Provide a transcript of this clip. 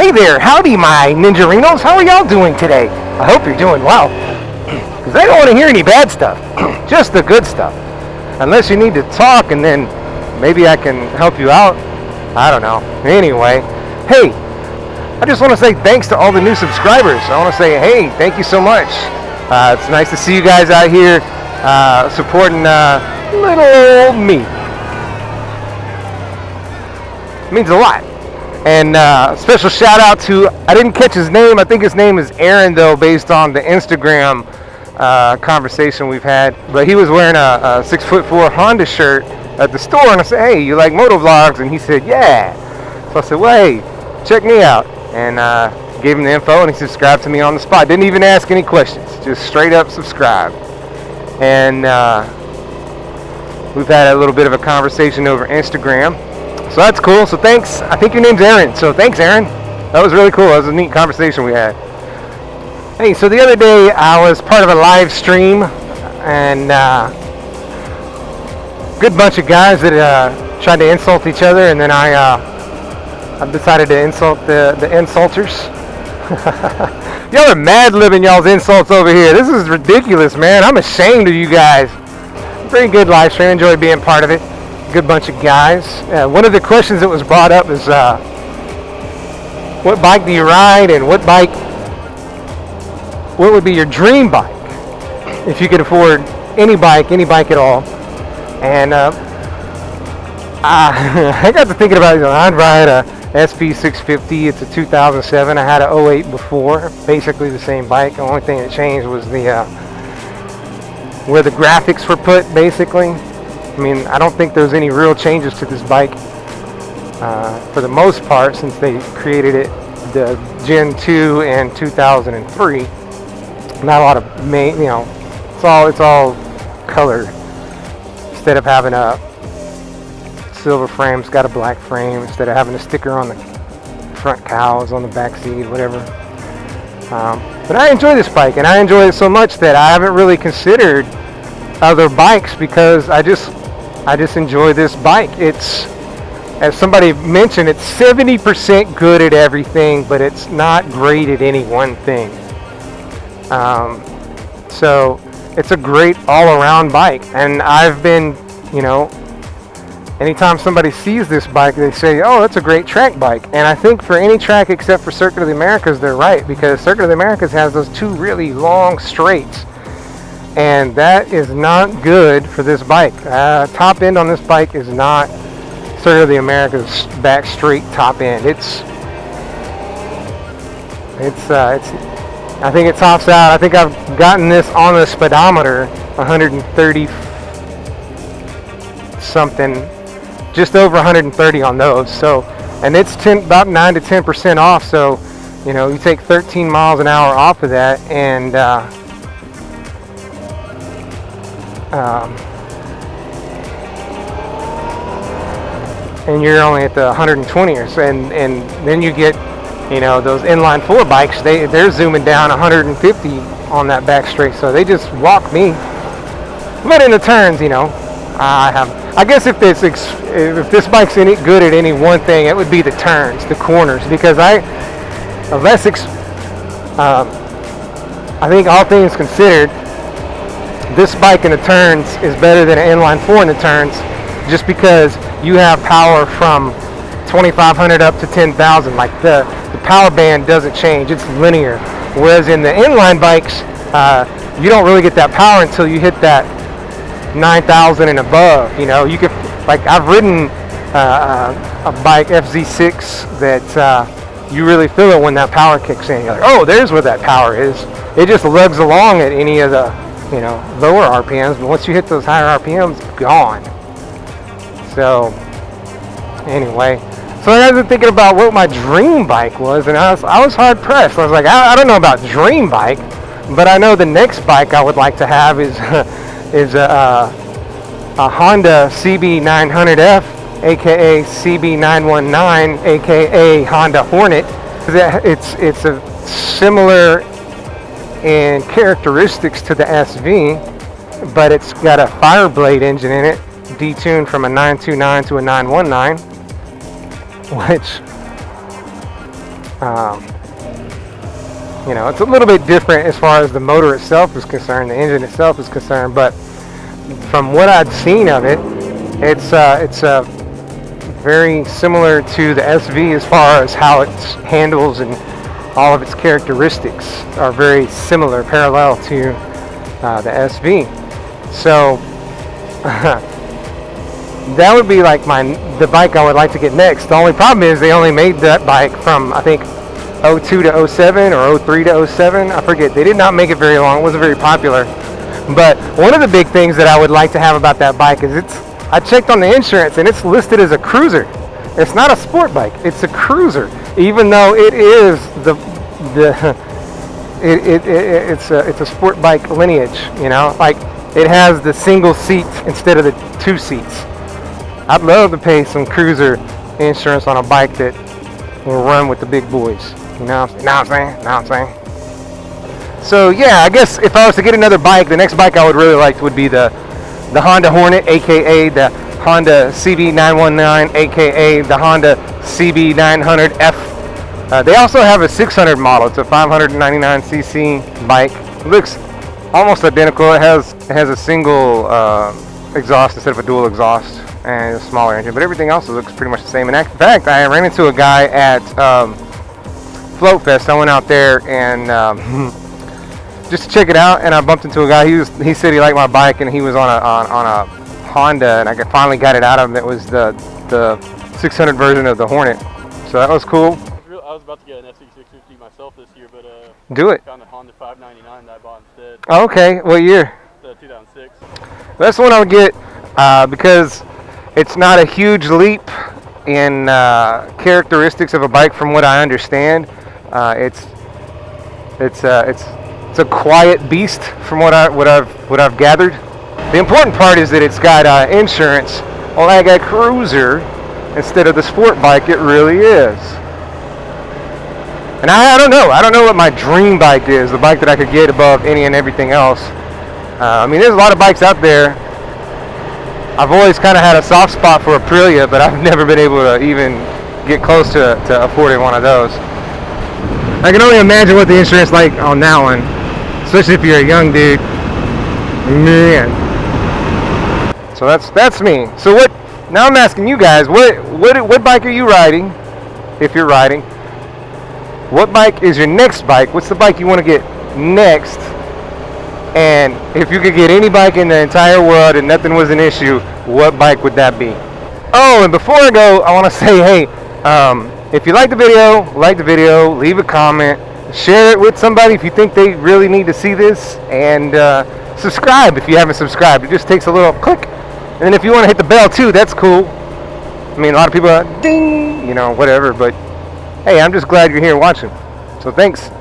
Hey there, howdy my Ninjerinos. How are y'all doing today? I hope you're doing well. Because I don't want to hear any bad stuff. Just the good stuff. Unless you need to talk and then maybe I can help you out. I don't know. Anyway, hey, I just want to say thanks to all the new subscribers. I want to say, hey, thank you so much. It's nice to see you guys out here supporting little old me. It means a lot. And special shout out to, I didn't catch his name. I think his name is Aaron, though, based on the Instagram conversation we've had. But he was wearing a 6'4" Honda shirt at the store. And I said, hey, you like moto vlogs? And he said, yeah. So I said, well, hey, check me out. And gave him the info, and he subscribed to me on the spot. Didn't even ask any questions. Just straight up subscribed. And we've had a little bit of a conversation over Instagram. So that's cool. So thanks. I think your name's Aaron. So thanks, Aaron. That was really cool. That was a neat conversation we had. Hey, so the other day I was part of a live stream, and good bunch of guys that tried to insult each other, and then I decided to insult the insulters. Y'all are mad-libbing y'all's insults over here. This is ridiculous, man. I'm ashamed of you guys. Very good live stream. Enjoyed being part of it. Good bunch of guys. One of the questions that was brought up is what bike do you ride, and what would be your dream bike if you could afford any bike at all. And I got to thinking about it. I'd ride a SP650. It's a 2007. I had an 08 before, basically the same bike. The only thing that changed was the where the graphics were put, basically. I mean, I don't think there's any real changes to this bike for the most part, since they created it the Gen 2 in 2003. Not a lot of it's all colored instead of having a silver frame. It's got a black frame instead of having a sticker on the front cows, on the back seat, whatever. But I enjoy this bike, and I enjoy it so much that I haven't really considered other bikes, because I just enjoy this bike. It's, as somebody mentioned, it's 70% good at everything, but it's not great at any one thing. So it's a great all-around bike, and I've been, anytime somebody sees this bike, they say, oh, that's a great track bike. And I think for any track except for Circuit of the Americas, they're right, because Circuit of the Americas has those two really long straights. And that is not good for this bike. Top end on this bike is not Circuit of the Americas back straight top end. I think it tops out. I think I've gotten this on the speedometer 130 something, just over 130 on those. So, and it's about 9 to 10% off. So, you take 13 miles an hour off of that, and you're only at the 120 or so, and then you get, those inline 4 bikes. They're zooming down 150 on that back straight, so they just walk me. But in the turns, I guess if this bike's any good at any one thing, it would be the turns, the corners, because I think all things considered, this bike in the turns is better than an inline 4 in the turns, just because you have power from 2,500 up to 10,000. Like the power band doesn't change; it's linear. Whereas in the inline bikes, you don't really get that power until you hit that 9,000 and above. You could, like, I've ridden a bike FZ6 that you really feel it when that power kicks in. You're like, oh, there's where that power is. It just lugs along at any of the lower RPMs, but once you hit those higher RPMs, gone. So anyway, so I was thinking about what my dream bike was, and I was hard pressed. I was like, I don't know about dream bike, but I know the next bike I would like to have is a Honda CB900F, aka CB919, aka Honda Hornet. It's a similar in characteristics to the SV, but it's got a Fireblade engine in it, detuned from a 929 to a 919, which Um, you know, it's a little bit different as far as the motor itself is concerned, the engine itself is concerned, but from what I've seen of it, it's very similar to the SV as far as how it handles, and all of its characteristics are very similar, parallel to the SV. So that would be like the bike I would like to get next. The only problem is they only made that bike from, I think, 02 to 07 or 03 to 07. I forget. They did not make it very long. It wasn't very popular. But one of the big things that I would like to have about that bike is I checked on the insurance and it's listed as a cruiser. It's not a sport bike. It's a cruiser, even though it is it's a sport bike lineage. You know, like it has the single seat instead of the two seats. I'd love to pay some cruiser insurance on a bike that will run with the big boys. You know what I'm saying? So yeah, I guess if I was to get another bike, the next bike I would really like would be the Honda Hornet, aka the Honda CB919, aka the Honda CB900F. They also have a 600 model. It's a 599cc bike. It looks almost identical. It has a single exhaust instead of a dual exhaust and a smaller engine, but everything else looks pretty much the same. And in fact, I ran into a guy at Float Fest. I went out there and just to check it out, and I bumped into a guy. He said he liked my bike, and he was on a Honda, and I finally got it out of him. It was the 600 version of the Hornet, so that was cool. I was about to get an SE650 myself this year, but do it. Found a Honda 599 that I bought instead. Oh, okay, what year? 2006. That's the one I would get because it's not a huge leap in characteristics of a bike, from what I understand. It's a quiet beast, from what I've gathered. The important part is that it's got insurance, like a cruiser, instead of the sport bike it really is. And I don't know what my dream bike is, the bike that I could get above any and everything else. I mean, there's a lot of bikes out there. I've always kind of had a soft spot for Aprilia, but I've never been able to even get close to affording one of those. I can only imagine what the insurance is like on that one, especially if you're a young dude. Man. So that's me. So now I'm asking you guys, what bike are you riding? If you're riding, what bike is your next bike? What's the bike you want to get next? And if you could get any bike in the entire world and nothing was an issue, what bike would that be? Oh, and before I go, I want to say, hey, if you like the video, leave a comment, share it with somebody if you think they really need to see this, and subscribe if you haven't subscribed. It just takes a little click, and if you want to hit the bell too, that's cool. I mean, a lot of people are ding, whatever, but hey, I'm just glad you're here watching. So thanks.